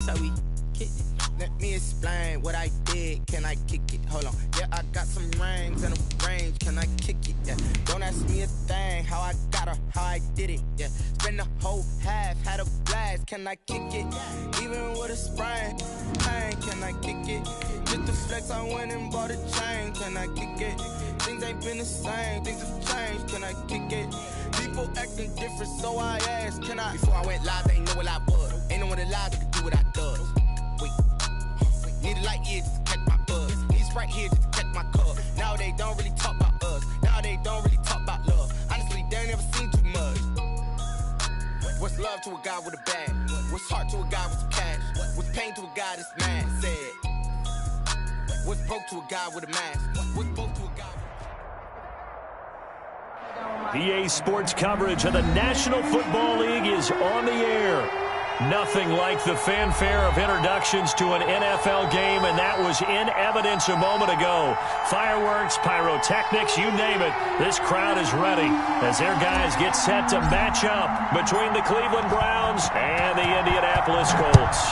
how we kick it. Let me explain what I did. Can I kick it? Hold on. Yeah, I got some rings and a range. Can I kick it? Yeah. Don't ask me a thing. How I got her, how I did it. Yeah. Spend the whole half, had a blast. Can I kick it? Even with a sprain. Pain, can I kick it? Just the flex, I went and bought a chain. Can I kick it? Things ain't been the same. Things have changed. Can I kick it? People acting different, so I asked, can I? Before I went live, they ain't know what I was. Ain't no one alive that could do what I does. Wait. Need a light here just to catch my buzz. Need Sprite here just to catch my cup. Now they don't really talk about us. Now they don't really talk about love. Honestly, they ain't never seen too much. What's love to a guy with a bag? What's heart to a guy with some cash? What's pain to a guy that's mad? Said. What's broke to a guy with a mask? What's broke to a guy with PA Sports coverage of the National Football League is on the air. Nothing like the fanfare of introductions to an NFL game, and that was in evidence a moment ago. Fireworks, pyrotechnics, you name it. This crowd is ready as their guys get set to match up between the Cleveland Browns and the Indianapolis Colts.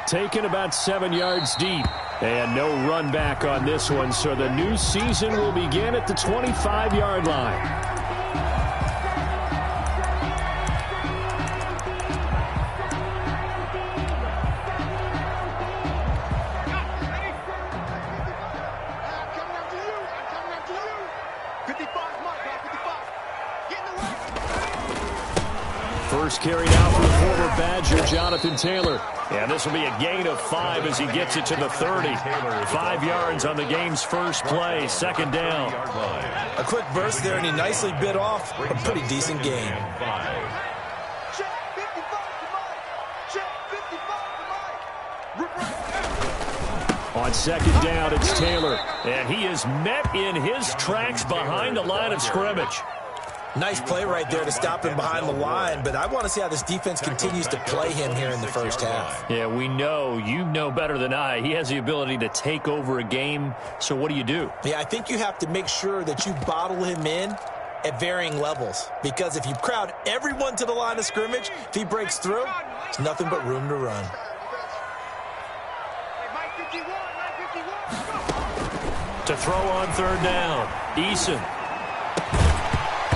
Taken about 7 yards deep. And no run back on this one, so the new season will begin at the 25-yard line. First carry now for the former Badger, Jonathan Taylor. And this will be a gain of 5 as he gets it to the 30. 5 yards on the game's first play, second down. A quick burst there, and he nicely bit off a pretty decent gain. On second down, it's Taylor. And he is met in his tracks behind the line of scrimmage. Nice play right there to stop him behind the line, but I want to see how this defense continues to play him here in the first half. Yeah, we know. You know better than I. He has the ability to take over a game, so what do you do? Yeah, I think you have to make sure that you bottle him in at varying levels, because if you crowd everyone to the line of scrimmage, if he breaks through, it's nothing but room to run. To throw on third down, Eason.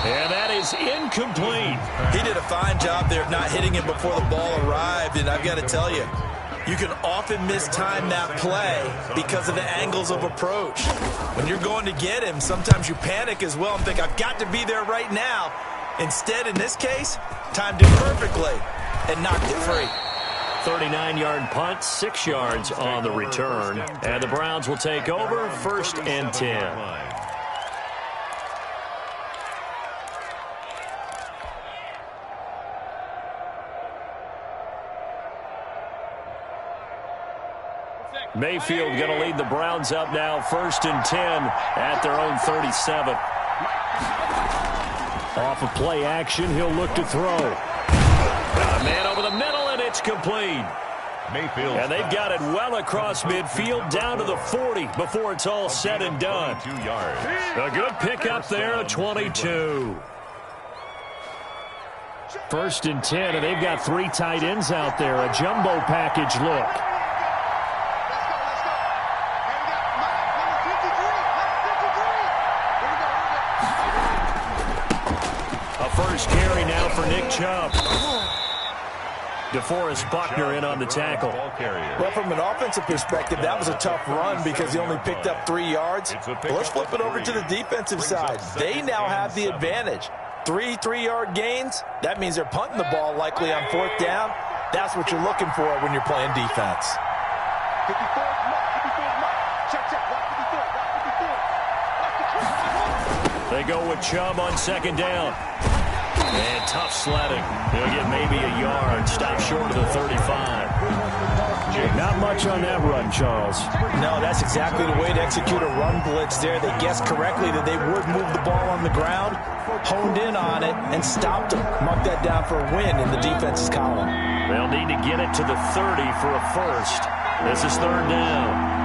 And that is incomplete. He did a fine job there of not hitting him before the ball arrived, and I've got to tell you, you can often mistime that play because of the angles of approach. When you're going to get him, sometimes you panic as well and think, I've got to be there right now. Instead, in this case, timed it perfectly and knocked it free. 39-yard punt, 6 yards on the return. And the Browns will take over, 1st and 10. Mayfield going to lead the Browns up now, 1st and 10 at their own 37. Off of play action, he'll look to throw. Got a man over the middle, and it's complete. Mayfield. And they've got it well across midfield, down to the 40 before it's all said and done. A good pickup there, a 22. 1st and 10, and they've got 3 tight ends out there. A jumbo package look. First carry now for Nick Chubb. DeForest Buckner in on the tackle. Well, from an offensive perspective, that was a tough run because he only picked up 3 yards. But let's flip it over to the defensive side. They now have the advantage. 3 3-yard gains. That means they're punting the ball likely on 4th down. That's what you're looking for when you're playing defense. They go with Chubb on 2nd down. And tough sledding. He'll get maybe a yard. Stop short of the 35. Not much on that run, Charles. No, that's exactly the way to execute a run blitz there. They guessed correctly that they would move the ball on the ground, honed in on it, and stopped them. Mark that down for a win in the defense's column. They'll need to get it to the 30 for a first. This is 3rd down.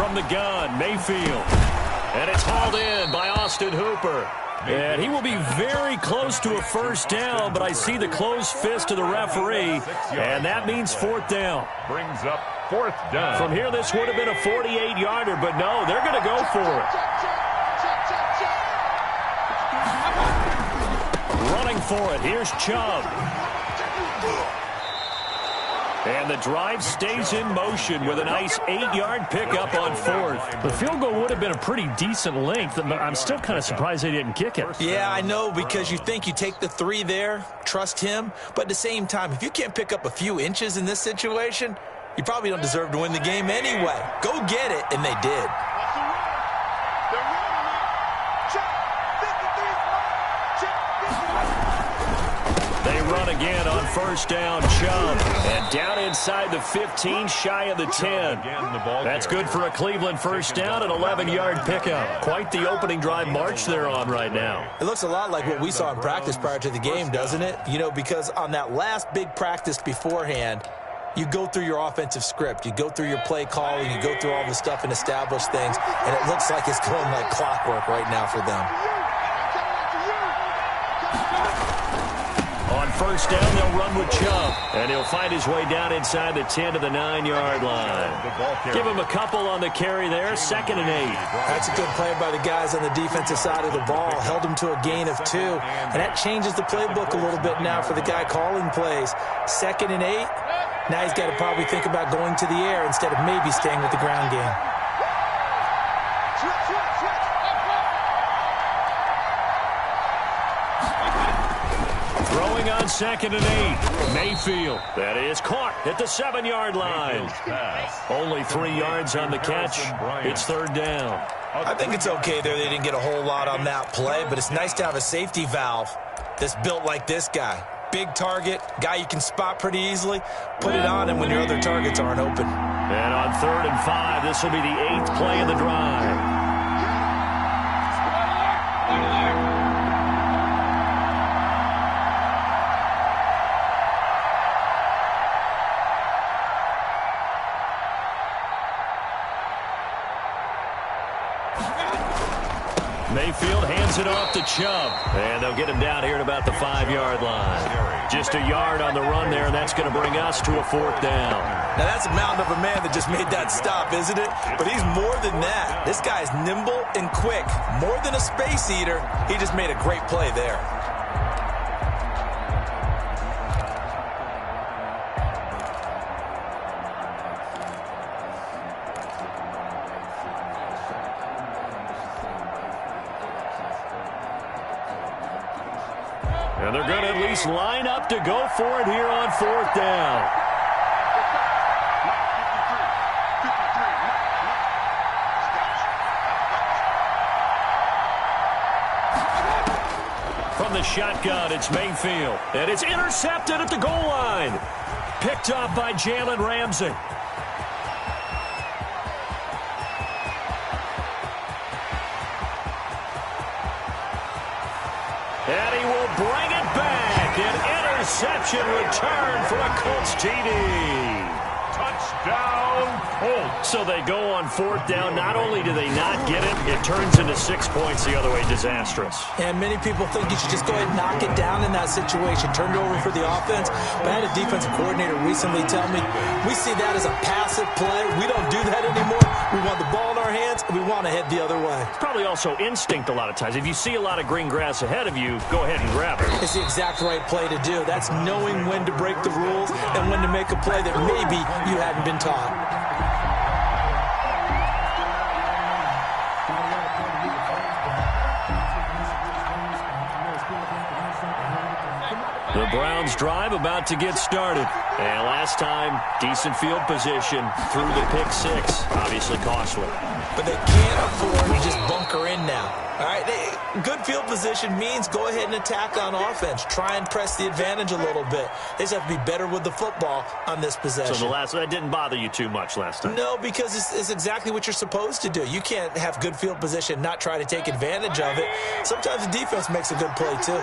from the gun, Mayfield. And it's hauled in by Austin Hooper. And he will be very close to a first down, but I see the closed fist of the referee, and that means fourth down. Brings up fourth down. From here, this would have been a 48-yarder, but no, they're going to go for it. Running for it, here's Chubb. And the drive stays in motion with a nice 8-yard pickup on fourth. The field goal would have been a pretty decent length. I'm still kind of surprised they didn't kick it. Yeah, I know, because you think you take the 3 there, trust him. But at the same time, if you can't pick up a few inches in this situation, you probably don't deserve to win the game anyway. Go get it, and they did. Run again on first down, Chubb. And down inside the 15, shy of the 10. That's good for a Cleveland first down, an 11-yard pickup. Quite the opening drive march they're on right now. It looks a lot like what we saw in practice prior to the game, doesn't it? You know, because on that last big practice beforehand, you go through your offensive script. You go through your play calling. You go through all the stuff and establish things. And it looks like it's going like clockwork right now for them. On first down, they'll run with Chubb. And he'll find his way down inside the 10 to the 9-yard line. Give him a couple on the carry there, 2nd and 8. That's a good play by the guys on the defensive side of the ball. Held him to a gain of 2. And that changes the playbook a little bit now for the guy calling plays. 2nd and 8. Now he's got to probably think about going to the air instead of maybe staying with the ground game. Throwing on 2nd and 8. Mayfield. That is caught at the 7-yard line. Only 3 yards on the catch. It's 3rd down. I think it's okay there. They didn't get a whole lot on that play, but it's nice to have a safety valve that's built like this guy. Big target, guy you can spot pretty easily. Put it on him when your other targets aren't open. And on 3rd and 5, this will be the 8th play of the drive. Mayfield hands it off to Chubb. And they'll get him down here at about the 5-yard line. Just a yard on the run there, and that's going to bring us to a 4th down. Now, that's a mountain of a man that just made that stop, isn't it? But he's more than that. This guy's nimble and quick. More than a space eater, he just made a great play there. And they're going to at least line up to go for it here on 4th down. From the shotgun, it's Mayfield. And it's intercepted at the goal line. Picked up by Jalen Ramsey. And he will bring it back. An interception return for a Colts TD. Touchdown, Colts. So they go on 4th down. Not only do they not get it, it turns into 6 points the other way. Disastrous. And many people think you should just go ahead and knock it down in that situation. Turn it over for the offense. But I had a defensive coordinator recently tell me, we see that as a passive play. We don't do that anymore. We want the ball in our hands, and we want to head the other way. It's probably also instinct a lot of times. If you see a lot of green grass ahead of you, go ahead and grab it. It's the exact right play to do. That's knowing when to break the rules and when to make a play that maybe you hadn't been taught. The Browns drive about to get started. And last time, decent field position through the pick 6. Obviously costly. But they can't afford to just bunker in now. All right, good field position means go ahead and attack on offense. Try and press the advantage a little bit. They just have to be better with the football on this possession. So that didn't bother you too much last time? No, because it's exactly what you're supposed to do. You can't have good field position, not try to take advantage of it. Sometimes the defense makes a good play, too.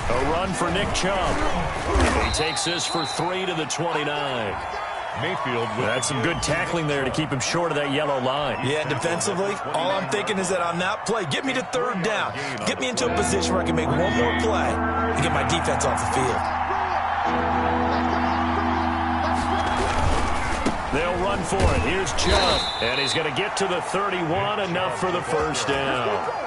A run for Nick Chubb. He takes this for 3 to the 29. Mayfield with That's some good tackling there to keep him short of that yellow line. Yeah, defensively, all I'm thinking is that on that play, get me to third down. Get me into a position where I can make one more play and get my defense off the field. They'll run for it. Here's Chubb. And he's going to get to the 31, enough for the first down.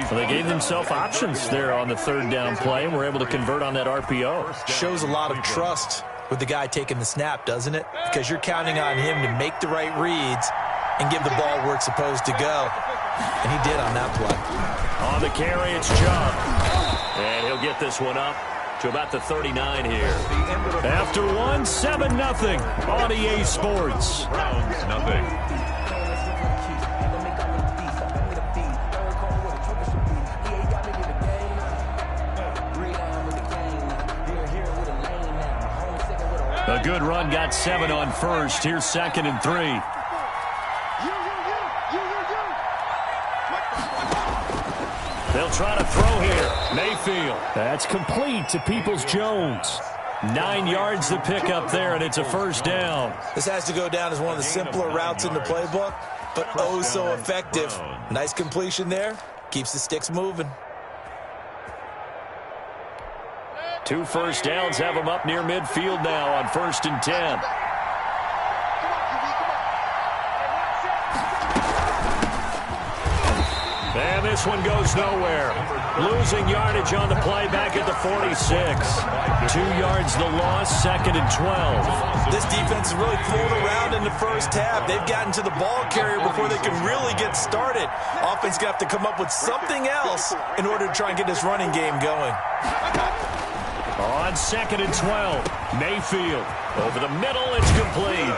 So they gave themselves options there on the third down play and were able to convert on that RPO. Shows a lot of trust with the guy taking the snap, doesn't it? Because you're counting on him to make the right reads and give the ball where it's supposed to go. And he did on that play. On the carry, it's Chubb. And he'll get this one up to about the 39 here. After one, 7-0 on EA Sports. Browns, nothing. A good run, got 7 on first. Here's 2nd and 3. They'll try to throw here. Mayfield. That's complete to Peoples-Jones. 9 yards to pick up there, and it's a first down. This has to go down as one of the simpler routes in the playbook, but oh so effective. Nice completion there. Keeps the sticks moving. 2 first downs have them up near midfield now on 1st and 10. And this one goes nowhere. Losing yardage on the play back at the 46. 2 yards the loss, 2nd and 12. This defense is really thrown around in the first half. They've gotten to the ball carrier before they can really get started. Offense going to have to come up with something else in order to try and get this running game going. On 2nd and 12, Mayfield. Over the middle, it's complete.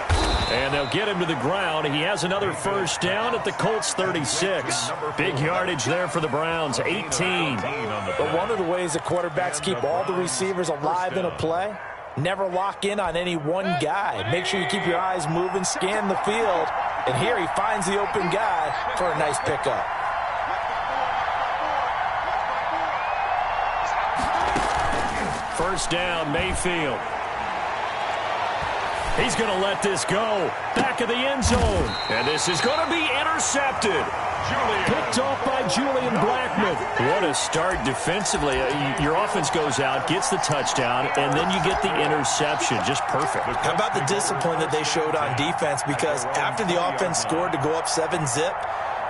And they'll get him to the ground. He has another first down at the Colts 36. Big yardage there for the Browns, 18. But one of the ways the quarterbacks keep all the receivers alive in a play, never lock in on any one guy. Make sure you keep your eyes moving, scan the field. And here he finds the open guy for a nice pickup. First down, Mayfield. He's going to let this go. Back of the end zone. And this is going to be intercepted. Picked off by Julian Blackmon. What a start defensively. Your offense goes out, gets the touchdown, and then you get the interception. Just perfect. How about the discipline that they showed on defense? Because after the offense scored to go up 7-zip,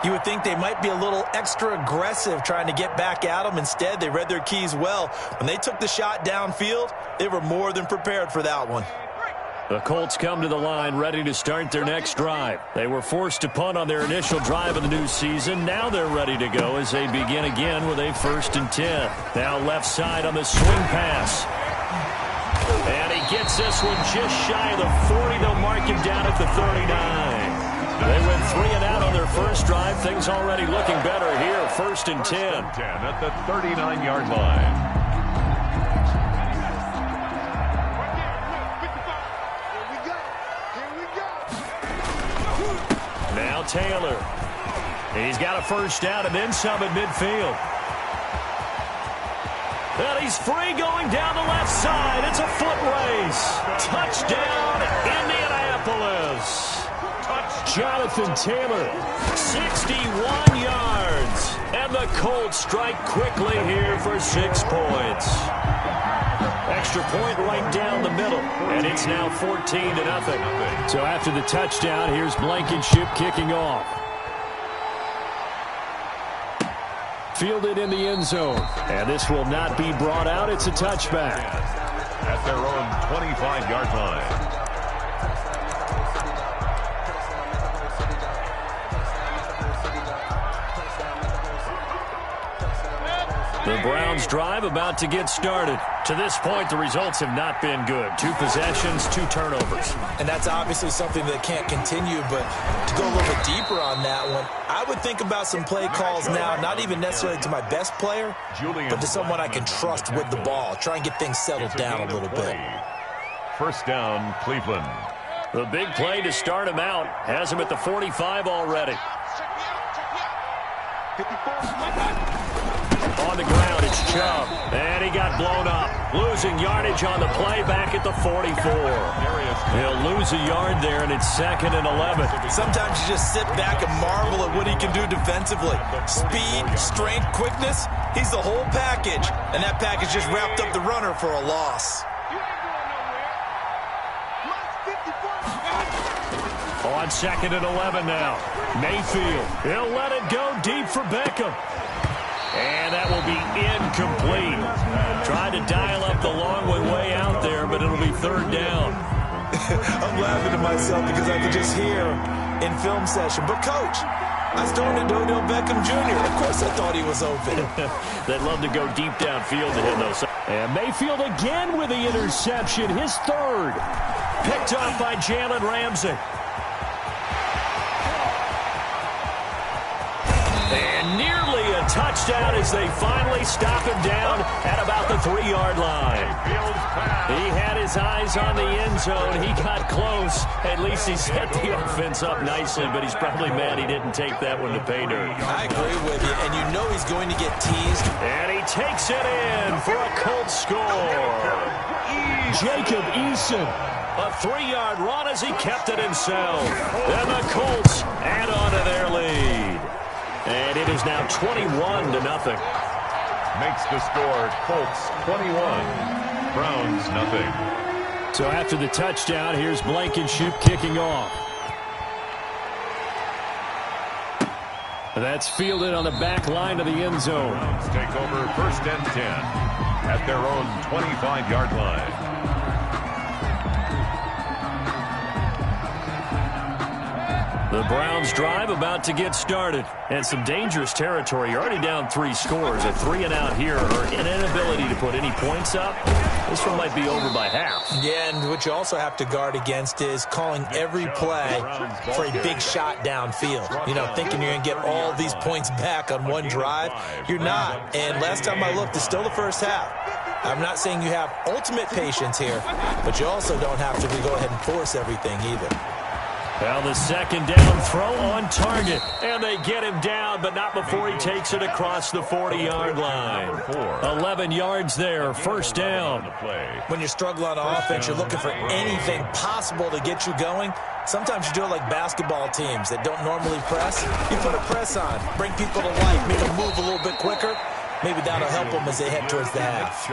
you would think they might be a little extra aggressive trying to get back at them. Instead, they read their keys well. When they took the shot downfield, they were more than prepared for that one. The Colts come to the line ready to start their next drive. They were forced to punt on their initial drive of the new season. Now they're ready to go as they begin again with a 1st and 10. Now left side on the swing pass. And he gets this one just shy of the 40. They'll mark him down at the 39. They went 3 and out on their first drive. Things already looking better here. 1st and 10. 10 at the 39-yard line. Now Taylor. He's got a first down and then some at midfield. And he's free going down the left side. It's a foot race. Touchdown, Indianapolis. Jonathan Taylor, 61 yards. And the Colts strike quickly here for 6 points. Extra point right down the middle. And it's now 14-0. So after the touchdown, here's Blankenship kicking off. Fielded in the end zone. And this will not be brought out. It's a touchback. At their own 25-yard line. The Browns drive about to get started. To this point, the results have not been good. 2 possessions, 2 turnovers. And that's obviously something that can't continue, but to go a little bit deeper on that one, I would think about some play calls now, not even necessarily to my best player, but to someone I can trust with the ball. Try and get things settled down a little bit. First down, Cleveland. The big play to start him out has him at the 45 already. On the ground, It's Chubb, and he got blown up. Losing yardage on the play back at the 44. He'll lose a yard there, and it's 2nd and 11. Sometimes you just sit back and marvel at what he can do defensively. Speed, strength, quickness, he's the whole package. And that package just wrapped up the runner for a loss. On 2nd and 11 now. Mayfield, he'll let it go deep for Beckham. And that will be incomplete. Tried to dial up the long way out there, but it'll be 3rd down. I'm laughing to myself because I could just hear in film session. But, Coach, I was throwing it to Odell Beckham Jr. Of course I thought he was open. They'd love to go deep downfield to him, though. And Mayfield again with the interception, his 3rd. Picked off by Jalen Ramsey. And nearly a touchdown as they finally stop him down at about the 3-yard line. He had his eyes on the end zone. He got close. At least he set the offense up nicely, but he's probably mad he didn't take that one to pay dirt. I agree with you, and you know he's going to get teased. And he takes it in for a Colts score. Jacob Eason. A 3-yard run as he kept it himself. And the Colts add on to their lead. And it is now 21-0. Makes the score Colts 21, Browns nothing. So after the touchdown, here's Blankenship kicking off. That's fielded on the back line of the end zone. Browns take over 1st and 10 at their own 25-yard line. The Browns drive about to get started. And some dangerous territory. You're already down 3 scores. A 3-and-out here, or an inability to put any points up. This one might be over by half. Yeah, and what you also have to guard against is calling every play for a big shot downfield. You know, thinking you're going to get all these points back on one drive. You're not. And last time I looked, it's still the first half. I'm not saying you have ultimate patience here, but you also don't have to go ahead and force everything either. Well, the 2nd down throw on target. And they get him down, but not before he takes it across the 40-yard line. 11 yards there, 1st down. When you're struggling on offense, you're looking for anything possible to get you going. Sometimes you do it like basketball teams that don't normally press. You put a press on, bring people to life, make them move a little bit quicker. Maybe that'll help them as they head towards the half.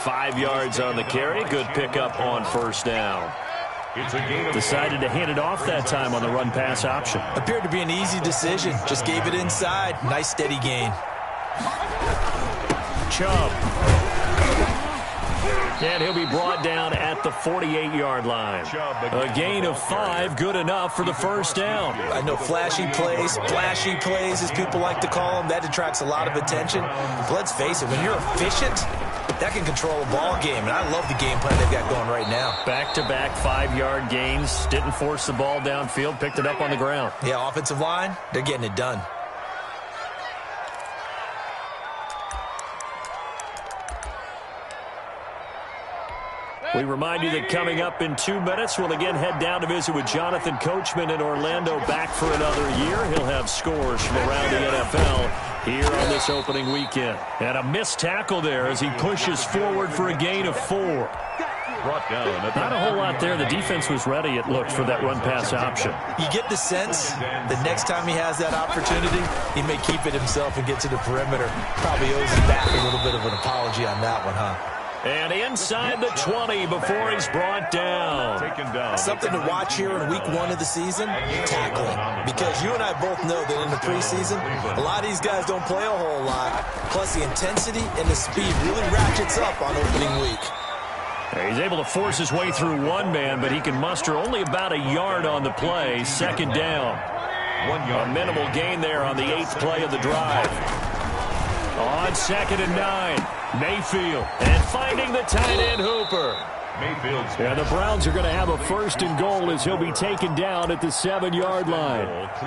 5 yards on the carry. Good pickup on 1st down. Decided to hand it off that time on the run-pass option. Appeared to be an easy decision. Just gave it inside. Nice steady gain. Chubb. And he'll be brought down at the 48-yard line. A gain of 5, good enough for the 1st down. I know flashy plays, as people like to call them, that attracts a lot of attention. But let's face it, when you're efficient, that can control a ball game, and I love the game plan they've got going right now. Back-to-back 5-yard gains, didn't force the ball downfield, picked it up on the ground. Yeah, offensive line, they're getting it done. We remind you that coming up in 2 minutes, we'll again head down to visit with Jonathan Coachman in Orlando, back for another year. He'll have scores from around the NFL here on this opening weekend. And a missed tackle there as he pushes forward for a gain of 4. Brought down. Not a whole lot there. The defense was ready, it looked, for that run-pass option. You get the sense the next time he has that opportunity, he may keep it himself and get to the perimeter. Probably owes him back a little bit of an apology on that one, huh? And inside the 20 before he's brought down. Something to watch here in week 1 of the season, tackling. Because you and I both know that in the preseason, a lot of these guys don't play a whole lot. Plus the intensity and the speed really ratchets up on opening week. He's able to force his way through one man, but he can muster only about a yard on the play. 2nd down. A minimal gain there on the 8th play of the drive. On 2nd and 9. Mayfield, and finding the tight end Hooper. And the Browns are going to have a 1st and goal as he'll be taken down at the 7-yard line.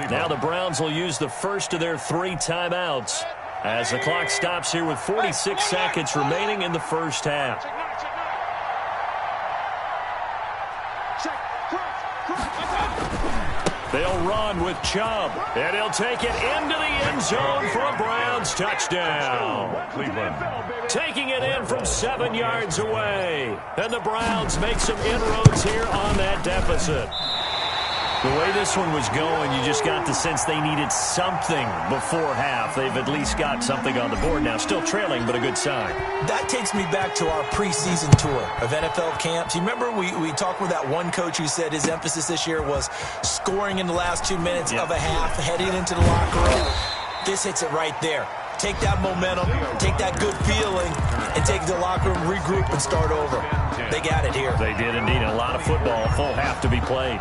Now the Browns will use the first of their 3 timeouts as the clock stops here with 46 seconds remaining in the 1st half. They'll run with Chubb, and he'll take it into the end zone for a Browns touchdown. Cleveland. Taking it in from 7 yards away. And the Browns make some inroads here on that deficit. The way this one was going, you just got the sense they needed something before half. They've at least got something on the board now. Still trailing, but a good sign. That takes me back to our preseason tour of NFL camps. You remember we talked with that one coach who said his emphasis this year was scoring in the last 2 minutes of a half, heading into the locker room. This hits it right there. Take that momentum, take that good feeling, and take the locker room, regroup, and start over. They got it here. They did indeed. A lot of football, full half to be played.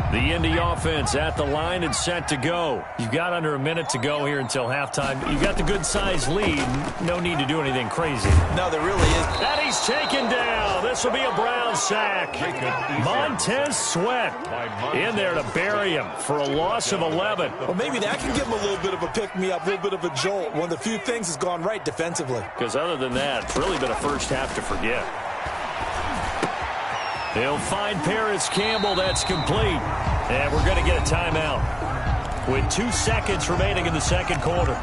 The Indy offense at the line and set to go. You've got under a minute to go here until halftime. You've got the good-sized lead. No need to do anything crazy. No, there really is. And he's taken down. This will be a Brown sack. Montez Sweat in there to bury him for a loss of 11. Well, maybe that can give him a little bit of a pick-me-up, a little bit of a jolt. One of the few things has gone right defensively. Because other than that, it's really been a first half to forget. He'll find Paris Campbell. That's complete. And we're going to get a timeout with 2 seconds remaining in the second quarter.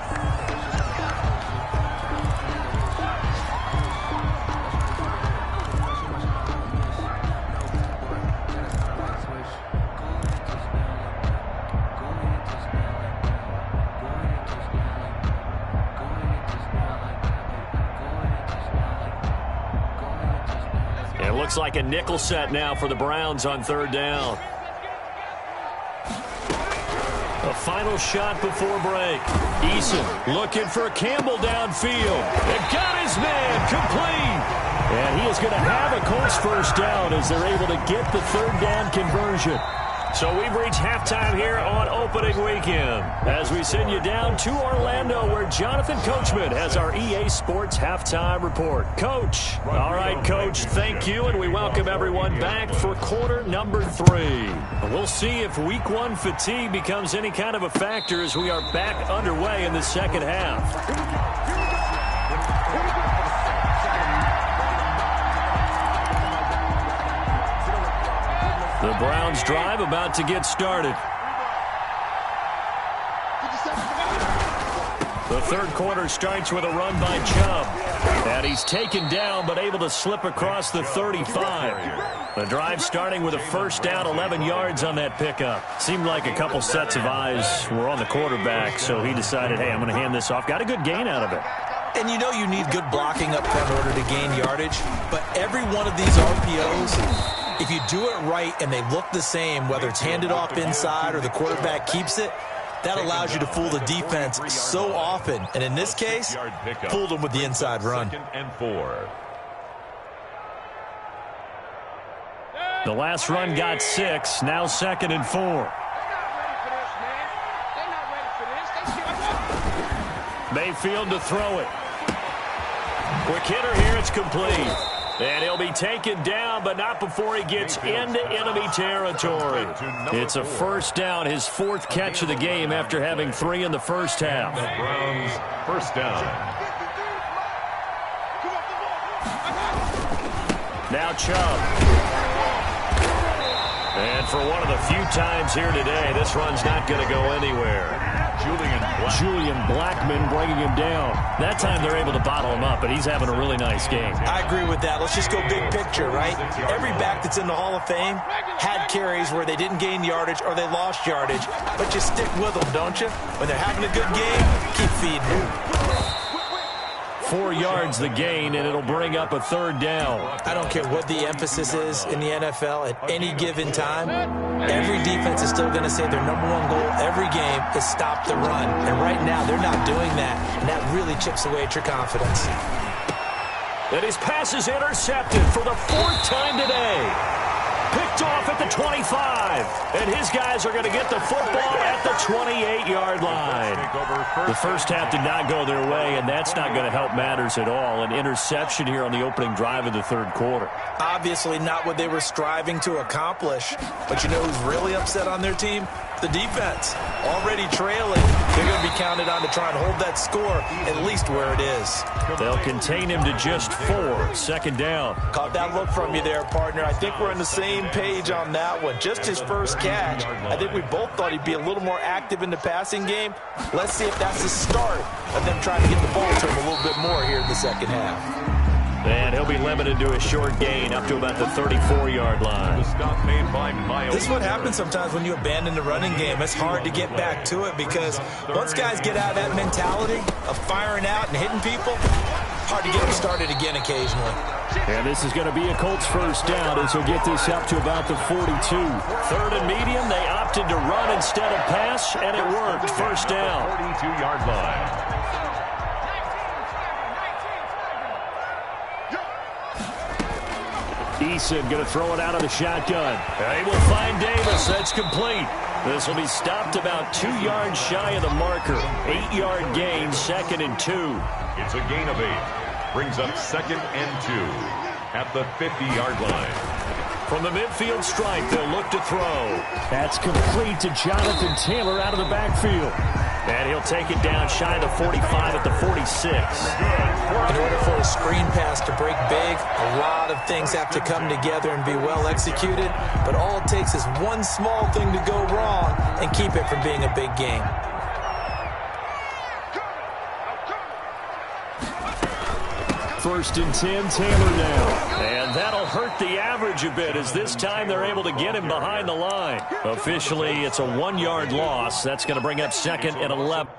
Looks like a nickel set now for the Browns on third down. A final shot before break. Eason looking for Campbell downfield. And got his man complete. And he is going to have a Colts first down as they're able to get the third down conversion. So we've reached halftime here on opening weekend as we send you down to Orlando where Jonathan Coachman has our EA Sports halftime report. Coach. All right, Coach, thank you, and we welcome everyone back for quarter number 3. We'll see if week 1 fatigue becomes any kind of a factor as we are back underway in the second half. The Browns drive about to get started. The third quarter starts with a run by Chubb. And he's taken down but able to slip across the 35. The drive starting with a first down, 11 yards on that pickup. Seemed like a couple sets of eyes were on the quarterback, so he decided, hey, I'm going to hand this off. Got a good gain out of it. And you know you need good blocking up front in order to gain yardage, but every one of these RPOs, if you do it right and they look the same, whether it's handed off inside or the quarterback keeps it, that allows you to fool the defense so often. And in this case, fooled them with the inside run. And 4. The last run got 6, now 2nd and 4. Mayfield to throw it. Quick hitter here, it's complete. And he'll be taken down, but not before he gets into enemy territory. It's a first down, his 4th catch of the game after having 3 in the first half. The Browns first down. Now Chubb. And for one of the few times here today, this run's not going to go anywhere. Julian Blackmon bringing him down. That time they're able to bottle him up, but he's having a really nice game. I agree with that. Let's just go big picture, right? Every back that's in the Hall of Fame had carries where they didn't gain yardage or they lost yardage, but you stick with them, don't you? When they're having a good game, keep feeding them. 4 yards the gain, and it'll bring up a third down. I don't care what the emphasis is in the NFL at any given time. Every defense is still going to say their number 1 goal every game is stop the run. And right now, they're not doing that, and that really chips away at your confidence. And his pass is intercepted for the 4th time today. Picked off at the 25. And his guys are going to get the football at the 28-yard line. The first half did not go their way, and that's not going to help matters at all. An interception here on the opening drive of the third quarter. Obviously not what they were striving to accomplish. But you know who's really upset on their team? The defense already trailing. They're going to be counted on to try and hold that score at least where it is. They'll contain him to just 4. Second down. Caught that look from you there, partner. I think we're on the same page on that one. Just his first catch. I think we both thought he'd be a little more active in the passing game. Let's see if that's the start of them trying to get the ball to him a little bit more here in the second half. And he'll be limited to a short gain up to about the 34-yard line. This is what happens sometimes when you abandon the running game. It's hard to get back to it because once guys get out of that mentality of firing out and hitting people, hard to get them started again occasionally. And this is going to be a Colts first down as he'll get this up to about the 42. Third and medium, they opted to run instead of pass, and it worked. First down. 42-yard line. Eason going to throw it out of the shotgun. They will find Davis. That's complete. This will be stopped about 2 yards shy of the marker. 8-yard gain, 2nd and 2. It's a gain of 8. Brings up 2nd and 2 at the 50-yard line. From the midfield stripe, they'll look to throw. That's complete to Jonathan Taylor out of the backfield. And he'll take it down shy of the 45 at the 46. In order for a screen pass to break big, a lot of things have to come together and be well executed. But all it takes is one small thing to go wrong and keep it from being a big game. First and 10, Taylor now. And that'll hurt the average a bit as this time they're able to get him behind the line. Officially, it's a 1-yard loss. That's going to bring up 2nd and 11.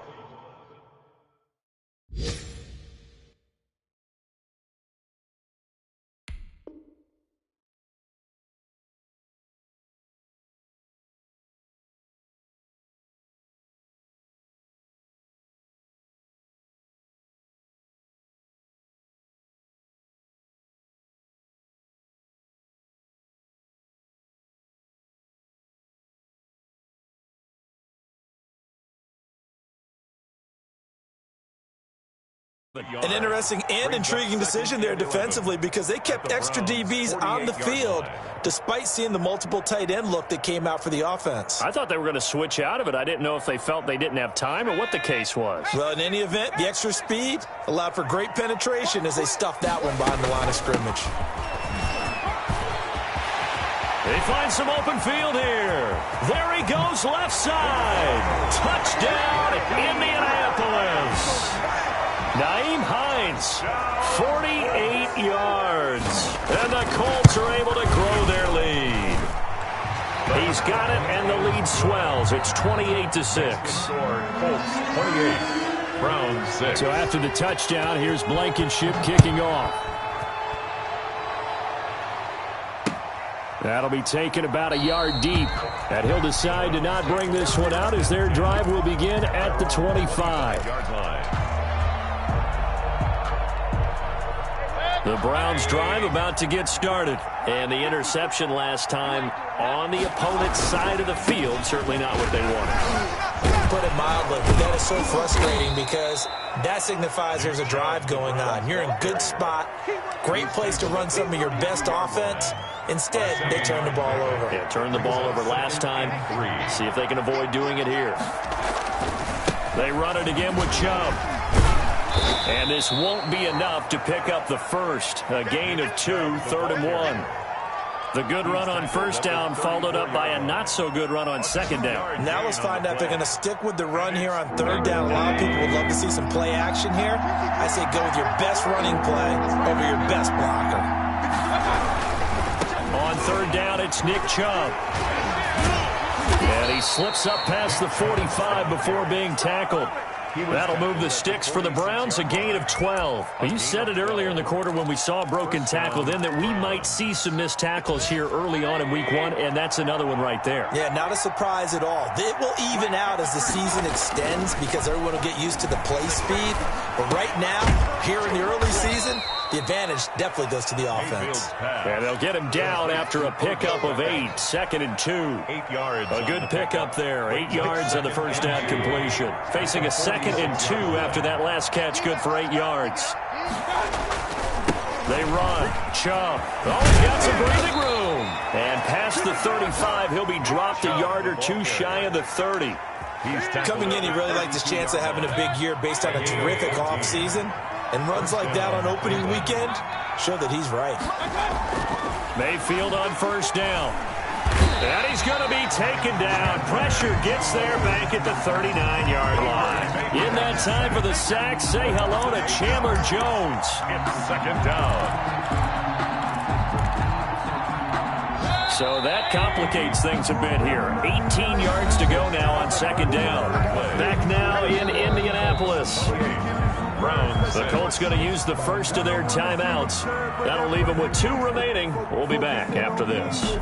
An interesting and intriguing decision there defensively because they kept extra DBs on the field despite seeing the multiple tight end look that came out for the offense. I thought they were going to switch out of it. I didn't know if they felt they didn't have time or what the case was. Well, in any event, the extra speed allowed for great penetration as they stuffed that one behind the line of scrimmage. They find some open field here. There he goes, left side. Touchdown, Indianapolis. Nyheim Hines, 48 yards. And the Colts are able to grow their lead. He's got it, and the lead swells. It's 28-6. Colts 28, Browns 6. So after the touchdown, here's Blankenship kicking off. That'll be taken about a yard deep. And he'll decide to not bring this one out as their drive will begin at the 25. The Browns drive about to get started. And the interception last time on the opponent's side of the field, certainly not what they wanted. Put it mildly, that is so frustrating because that signifies there's a drive going on. You're in a good spot, great place to run some of your best offense. Instead, they turn the ball over. Yeah, turned the ball over last time. See if they can avoid doing it here. They run it again with Chubb. And this won't be enough to pick up the first. A gain of 2, 3rd and 1. The good run on first down followed up by a not-so-good run on second down. Now let's find out if they're going to stick with the run here on third down. A lot of people would love to see some play action here. I say go with your best running play over your best blocker. On third down, it's Nick Chubb. And he slips up past the 45 before being tackled. That'll move the sticks for the Browns, a gain of 12. You said it earlier in the quarter when we saw a broken tackle then that we might see some missed tackles here early on in week 1, and that's another one right there. Yeah, not a surprise at all. It will even out as the season extends because everyone will get used to the play speed. But right now, here in the early season, the advantage definitely goes to the offense. And they'll get him down after a pickup of 8, 2nd and 2. 8 yards. A good pickup there, 8 yards on the first down completion. Facing a 2nd and 2 after that last catch, good for 8 yards. They run. Chubb. Oh, he's got some breathing room. And past the 35. He'll be dropped a yard or two shy of the 30. Coming in, he really liked his chance of having a big year based on a terrific offseason. And runs like that on opening weekend show that he's right. Mayfield on first down. And he's going to be taken down. Pressure gets there back at the 39-yard line. In that time for the sack, say hello to Chandler Jones. It's second down. So that complicates things a bit here. 18 yards to go now on second down. Back now in Indianapolis. The Colts going to use the first of their timeouts. That'll leave them with 2 remaining. We'll be back after this.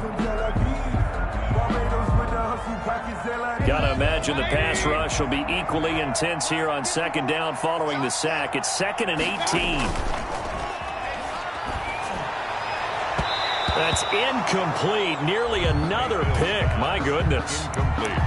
Got to imagine the pass rush will be equally intense here on second down following the sack. It's 2nd and 18. That's incomplete. Nearly another pick. My goodness. Incomplete.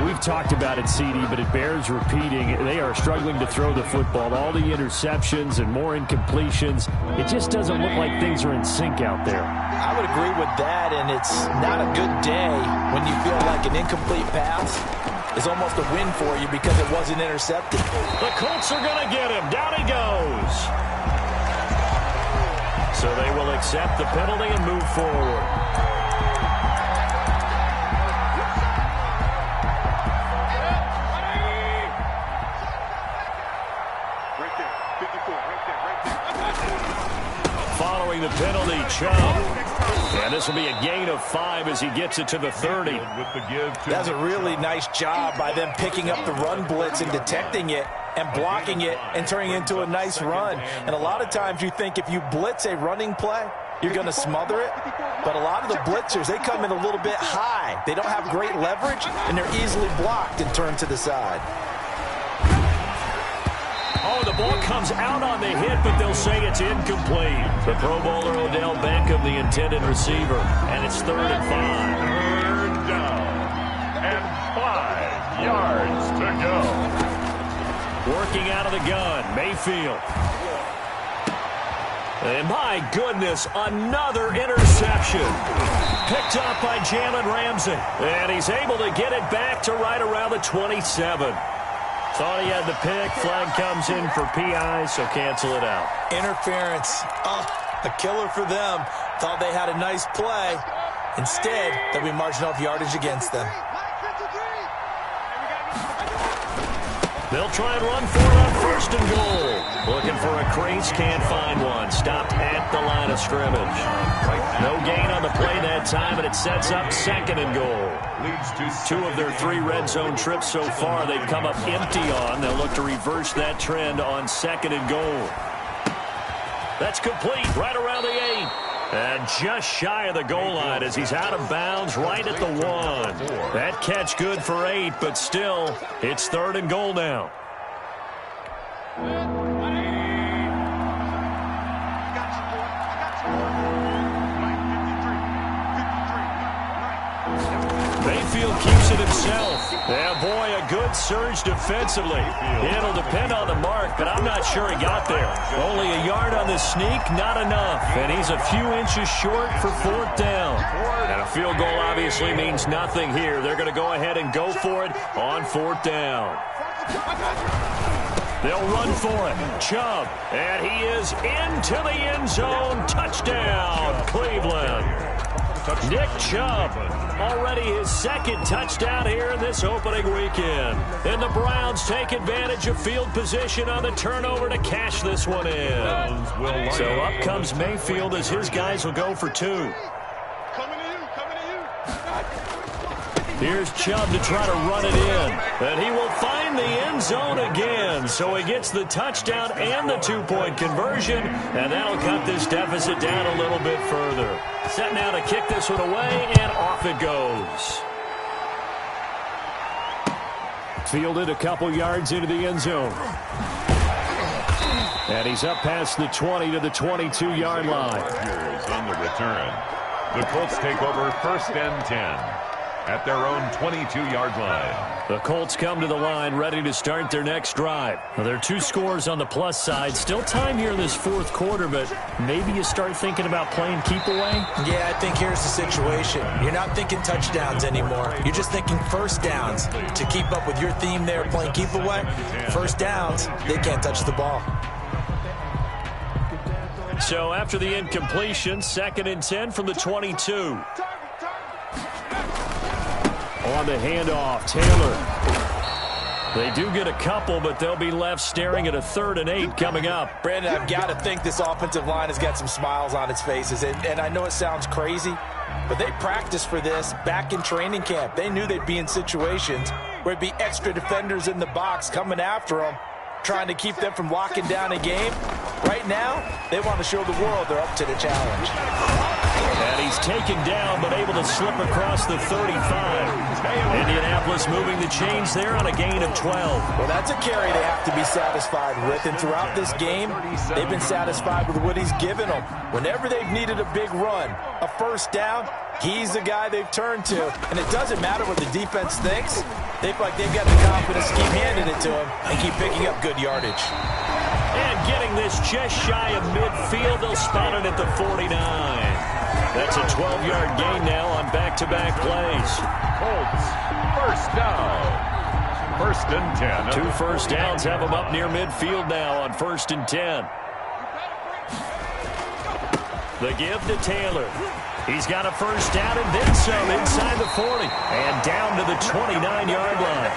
We've talked about it, CD, but it bears repeating. They are struggling to throw the football. All the interceptions and more incompletions. It just doesn't look like things are in sync out there. I would agree with that, and it's not a good day when you feel like an incomplete pass is almost a win for you because it wasn't intercepted. The Colts are going to get him. Down he goes. So they will accept the penalty and move forward. Following the penalty, Chubb. And this will be a gain of 5 as he gets it to the 30. That's a really nice job by them picking up the run blitz and detecting it and blocking it and turning it into a nice run. And a lot of times you think if you blitz a running play, you're going to smother it. But a lot of the blitzers, they come in a little bit high. They don't have great leverage, and they're easily blocked and turned to the side. Oh, the ball comes out on the hit, but they'll say it's incomplete. The Pro Bowler Odell Beckham, the intended receiver, and it's 3rd and 5. Third down and 5 yards to go. Working out of the gun, Mayfield. And my goodness, another interception. Picked up by Jalen Ramsey. And he's able to get it back to right around the 27. Thought he had the pick. Flag comes in for PI, so cancel it out. Interference. A killer for them. Thought they had a nice play. Instead, they'll be marching off yardage against them. They'll try and run for it on 1st and goal. Looking for a crease, can't find one. Stopped at the line of scrimmage. No gain on the play that time, and it sets up 2nd and goal. 2 of their 3 red zone trips so far they've come up empty on. They'll look to reverse that trend on 2nd and goal. That's complete right around the 8. And just shy of the goal line as he's out of bounds right at the 1. That catch good for 8, but still, it's 3rd and goal now. Mayfield keeps it himself. Yeah, boy, a good surge defensively. It'll depend on the mark, but I'm not sure he got there. Only a yard on the sneak, not enough. And he's a few inches short for 4th down. And a field goal obviously means nothing here. They're going to go ahead and go for it on 4th down. They'll run for it. Chubb, and he is into the end zone. Touchdown, Cleveland. Nick Chubb, already his 2nd touchdown here in this opening weekend. And the Browns take advantage of field position on the turnover to cash this one in. So up comes Mayfield as his guys will go for 2. Here's Chubb to try to run it in. And he will find the end zone again. So he gets the touchdown and the 2-point conversion. And that'll cut this deficit down a little bit further. Set now to kick this one away, and off it goes. Fielded a couple yards into the end zone. And he's up past the 20 to the 22-yard line. Here's on the return. The Colts take over 1st and 10. at their own 22-yard line. The Colts come to the line ready to start their next drive. Well, there are 2 scores on the plus side. Still time here in this fourth quarter, but maybe you start thinking about playing keep away? Yeah, I think here's the situation. You're not thinking touchdowns anymore. You're just thinking first downs. To keep up with your theme there, playing keep away, first downs, they can't touch the ball. So after the incompletion, 2nd and 10 from the 22. On the handoff, Taylor. They do get a couple, but they'll be left staring at a 3rd and 8 coming up. Brandon, I've got to think this offensive line has got some smiles on its faces. And I know it sounds crazy, but they practiced for this back in training camp. They knew they'd be in situations where it'd be extra defenders in the box coming after them, trying to keep them from locking down a game. Right now, they want to show the world they're up to the challenge. And he's taken down, but able to slip across the 35. Indianapolis moving the chains there on a gain of 12. Well, that's a carry they have to be satisfied with. And throughout this game, they've been satisfied with what he's given them. Whenever they've needed a big run, a first down, he's the guy they've turned to. And it doesn't matter what the defense thinks. They feel like they've got the confidence to keep handing it to him and keep picking up good yardage. And getting this just shy of midfield, they'll spot it at the 49. That's a 12-yard gain now on back-to-back plays. Colts, first down. 1st and 10. 2 first downs have them up near midfield now on 1st and 10. The give to Taylor. He's got a first down and then some inside the 40. And down to the 29-yard line.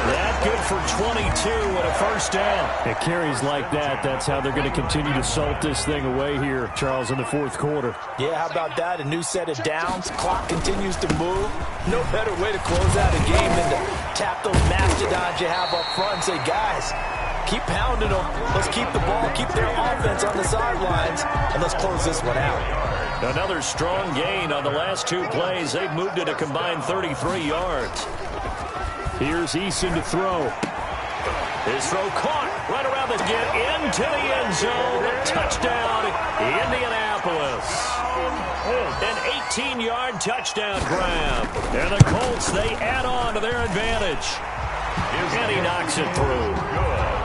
That good for 22 and a first down. It carries like that. That's how they're going to continue to salt this thing away here, Charles, in the fourth quarter. Yeah, how about that? A new set of downs. Clock continues to move. No better way to close out a game than to tap those mastodons you have up front and say, guys, keep pounding them. Let's keep the ball, keep their offense on the sidelines, and let's close this one out. Another strong gain on the last 2 plays. They've moved it a combined 33 yards. Here's Eason to throw. His throw caught right around the get into the end zone. Touchdown, Indianapolis. An 18-yard touchdown grab. And the Colts, they add on to their advantage. And he knocks it through. Good.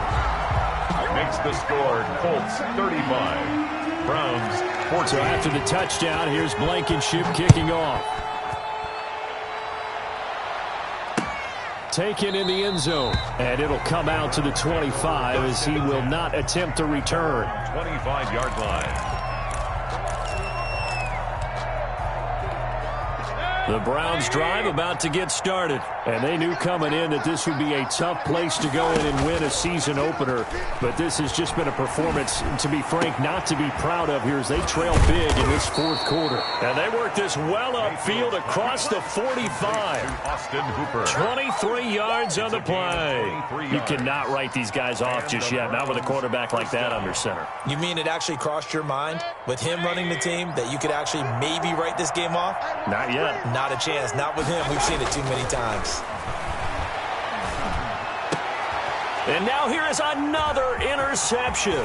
Makes the score Colts 35. Browns 14. So after the touchdown, here's Blankenship kicking off. Taken in the end zone. And it'll come out to the 25 as he will not attempt a return. 25-yard line. The Browns drive about to get started. And they knew coming in that this would be a tough place to go in and win a season opener. But this has just been a performance, to be frank, not to be proud of here as they trail big in this fourth quarter. And they work this well upfield across the 45. Austin Hooper. 23 yards on the play. You cannot write these guys off just yet, not with a quarterback like that under center. You mean it actually crossed your mind with him running the team that you could actually maybe write this game off? Not yet. Not a chance. Not with him. We've seen it too many times. And now here is another interception.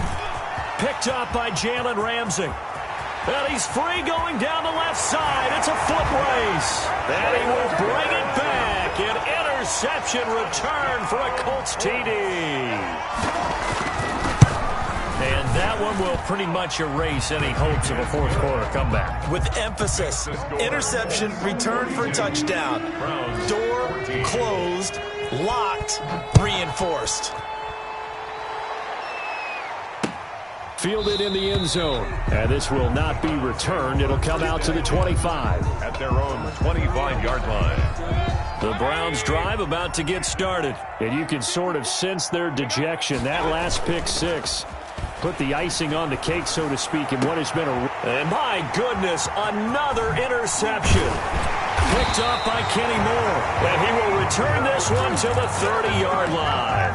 Picked up by Jalen Ramsey. And he's free going down the left side. It's a foot race. And he will bring it back. An interception return for a Colts TD. And that one will pretty much erase any hopes of a fourth quarter comeback. With emphasis, interception, return for touchdown. Door closed, locked, reinforced. Fielded in the end zone. And this will not be returned. It'll come out to the 25. At their own 25-yard line. The Browns drive about to get started. And you can sort of sense their dejection. That last pick six put the icing on the cake, so to speak, in what has been a... And my goodness, another interception. Picked up by Kenny Moore. And he will return this one to the 30-yard line.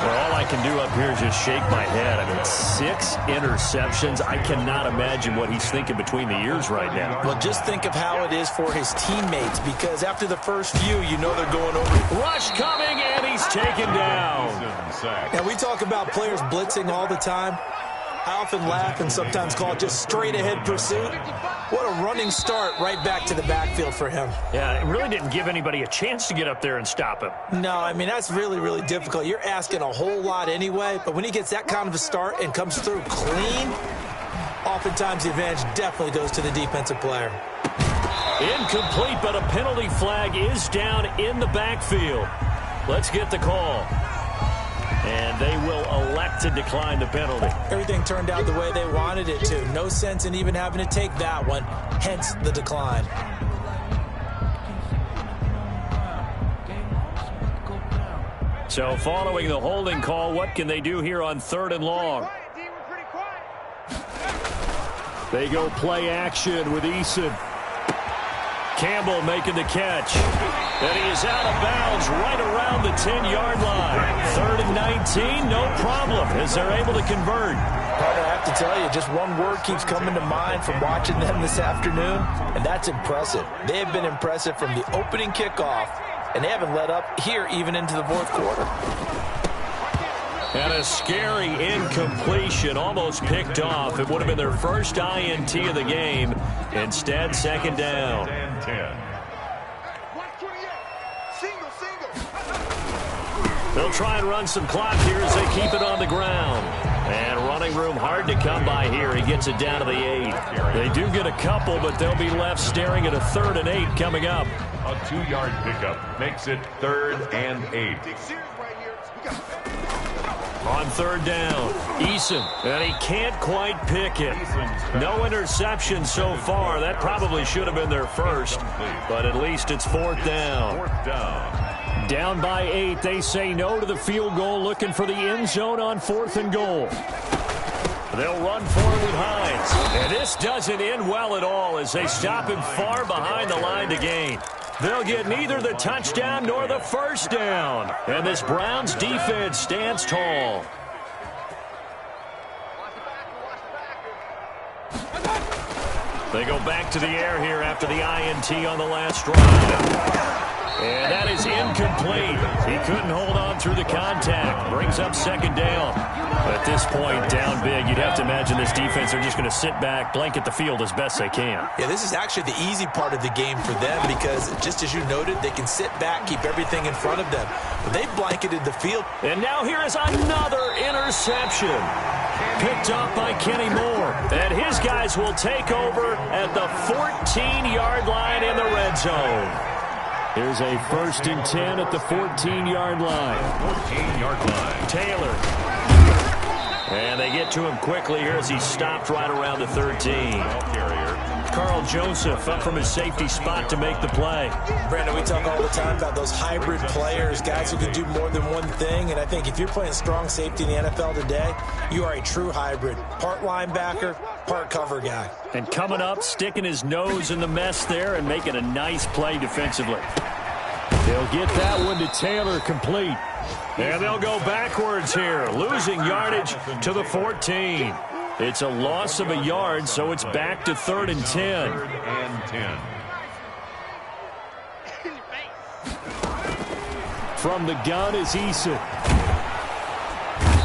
Well, all I can do up here is just shake my head. I mean, 6 interceptions. I cannot imagine what he's thinking between the ears right now. Well, just think of how it is for his teammates, because after the first few, you know they're going over. Rush coming, and he's taken down. Now, we talk about players blitzing all the time. I often laugh and sometimes call it just straight-ahead pursuit. What a running start right back to the backfield for him. Yeah, it really didn't give anybody a chance to get up there and stop him. No, I mean, that's really, really difficult. You're asking a whole lot anyway, but when he gets that kind of a start and comes through clean, oftentimes the advantage definitely goes to the defensive player. Incomplete, but a penalty flag is down in the backfield. Let's get the call. And they will elect to decline the penalty. Everything turned out the way they wanted it to. No sense in even having to take that one, hence the decline. So following the holding call, what can they do here on 3rd and long? They go play action with Eason. Campbell making the catch. And he is out of bounds right around the 10-yard line. 3rd and 19, no problem, as they're able to convert. Partner, I have to tell you, just one word keeps coming to mind from watching them this afternoon, and that's impressive. They have been impressive from the opening kickoff, and they haven't let up here even into the 4th quarter. And a scary incompletion, almost picked off. It would have been their first INT of the game. Instead, 2nd down. And 10. They'll try and run some clock here as they keep it on the ground. And running room hard to come by here. He gets it down to the 8. They do get a couple, but they'll be left staring at a 3rd and 8 coming up. A 2-yard pickup makes it 3rd and 8. On 3rd down, Eason, and he can't quite pick it. No interception so far. That probably should have been their first, but at least it's 4th down. 4th down. Down by 8, they say no to the field goal, looking for the end zone on 4th and goal. They'll run forward with Hines, and this doesn't end well at all as they stop him far behind the line to gain. They'll get neither the touchdown nor the first down. And this Browns defense stands tall. They go back to the air here after the INT on the last drive. And that is incomplete. He couldn't hold on through the contact. Brings up 2nd down. At this point, down big, you'd have to imagine this defense are just going to sit back, blanket the field as best they can. Yeah, this is actually the easy part of the game for them because, just as you noted, they can sit back, keep everything in front of them. But they blanketed the field. And now here is another interception. Picked up by Kenny Moore. And his guys will take over at the 14-yard line in the red zone. Here's a 1st and 10 at the 14-yard line. 14-yard line. Taylor. And they get to him quickly here as he stopped right around the 13. Carl Joseph up from his safety spot to make the play. Brandon, we talk all the time about those hybrid players, guys who can do more than one thing. And I think if you're playing strong safety in the NFL today, you are a true hybrid. Part linebacker, part cover guy. And coming up, sticking his nose in the mess there and making a nice play defensively. They'll get that one to Taylor complete. And they'll go backwards here, losing yardage to the 14. It's a loss of a yard, so it's back to 3rd and 10. 3rd and 10. From the gun is Eason.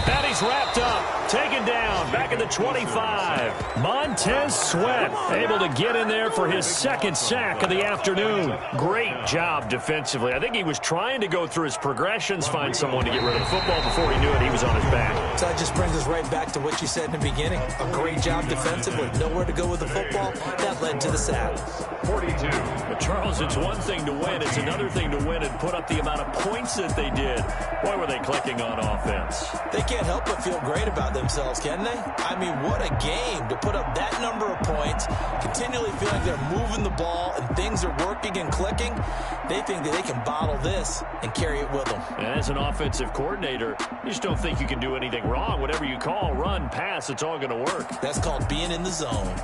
And he's wrapped up, taken down, back at the 25. Montez Sweat able to get in there for his 2nd sack of the afternoon. Great job defensively. I think he was trying to go through his progressions, find someone to get rid of the football. Before he knew it, he was on his back. So that just brings us right back to what you said in the beginning. A great job defensively. Nowhere to go with the football. That led to the sack. 42. But Charles, it's one thing to win. It's another thing to win and put up the amount of points that they did. Boy, were they clicking on offense. They can't help but feel great about themselves, can they? I mean, what a game to put up that number of points, continually feel like they're moving the ball and things are working and clicking. They think that they can bottle this and carry it with them. And as an offensive coordinator, you just don't think you can do anything wrong. Whatever you call, run, pass, it's all going to work. That's called being in the zone.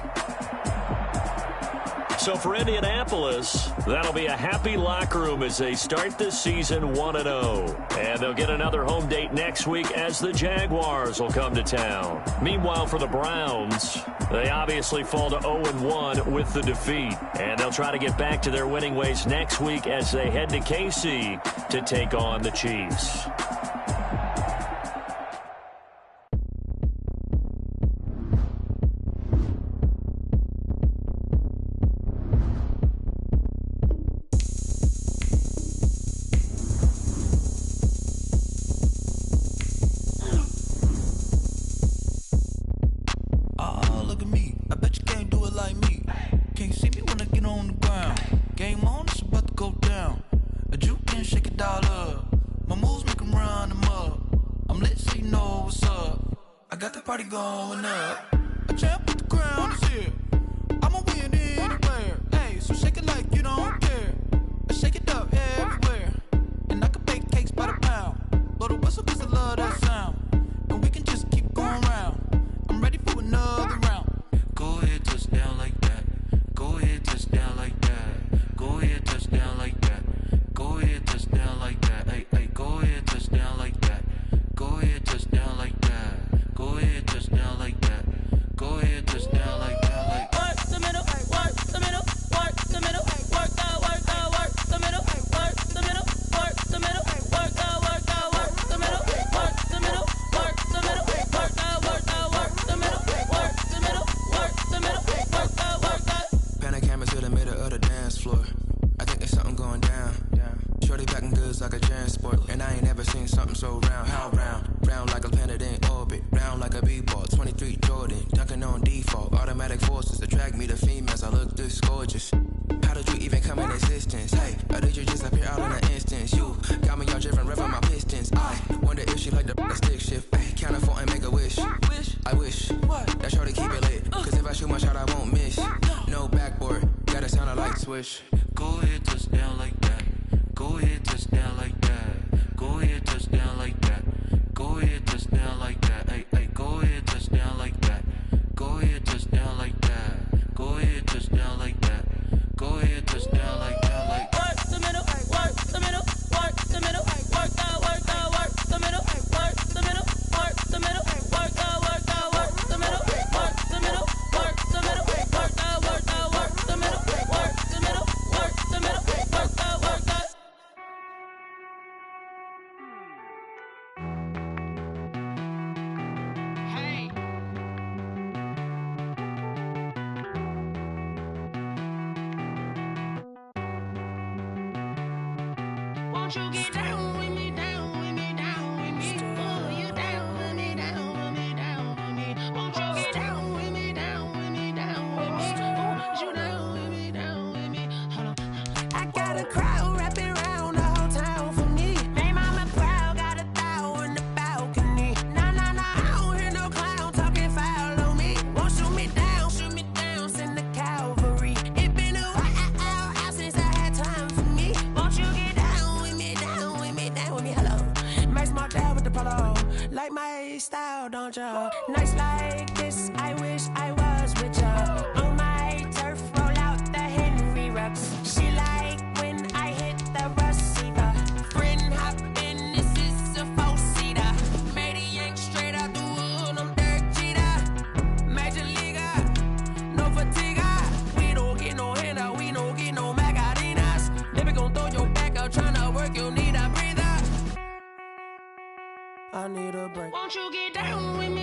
So for Indianapolis, that'll be a happy locker room as they start this season 1-0. And they'll get another home date next week as the Jaguars will come to town. Meanwhile, for the Browns, they obviously fall to 0-1 with the defeat. And they'll try to get back to their winning ways next week as they head to KC to take on the Chiefs. got the party going up. A champ with the crown is here. I'ma win anywhere. Hey, so shake it like you don't care. Shake it up everywhere. And I can bake cakes by the pound. Blow the whistle 'cause I love that sound. And we can just keep going round. I'm ready for another round. Go ahead, touch down like that. Go ahead, touch down like that. Go ahead, touch down like that. Go ahead, touch down like that. Hey, hey, go ahead, touch down like that. Go ahead, touch down like that. Go ahead, touch down like that. Go ahead, touch down like that. Like work the middle, work the middle, work the middle, work that, work that, work the middle, work the middle, work the middle, work that, work that, work the middle, work the middle, work the middle, work that, work that, work the middle, work the middle, work the middle, work that, work that. Panic cameras to the middle of the dance floor. I think there's something going down. Shorty packing goods like a transport, and I ain't never seen something so round. How round? Round like a planet in orbit, round like a b-ball. 23 Jordan, dunking on default. Automatic forces attract me to females. I look this gorgeous. How did you even come in existence? Hey, or did you just appear out in an instance? You got me all driven, revving my pistons. I wonder if she like the stick shift. Hey, count a 4 and make a wish. I wish that shorty keep it lit. 'Cause if I shoot my shot, I won't miss. No backboard, gotta sound a light switch. go ahead, touch down like that. Go ahead, touch down like that. Go ahead, touch down like that. Go ahead, touch down like that. Hey, hey, go ahead, touch down like that. Go ahead, touch down like that. Go ahead, touch down like that. Go ahead, touch down like that. Like work the middle, work the middle, work the middle, work that, work that, work the middle, work the middle, work the middle, work that, work that, work the middle, work the middle, work the middle, work that, work that, work the middle, work the middle, work the middle, work that, work that. Hey. Won't you get down with me, down with me, down with me? Oh, you down with me, down with me, down with me. Won't you get down with me, down with me, down with me? Oh, you down with me, down with me? Hold on. I got a crowd wrapping around the whole town for me. Name mama proud, got a thou in the balcony. Nah, nah, nah, I don't hear no clown talking foul on me. Won't shoot me down, send the cavalry. It been a while since I had time for me. Won't you get down with me, down with me, down with me? Hello, Max Mark down with the polo. Like my style, don't ya? Nights like this, I wish I was with ya. On my turf, roll out the Henry Rux. She like when I hit the receiver. Friend hop in, this is a four-seater. Made a yank straight out the wood, I'm Derek Jeter. Major leaguer, no fatigue. We don't get no handout, we don't get no Macarinas. Never gon' throw your back out, tryna work, you need a breather. I need a break. Won't you get down with me?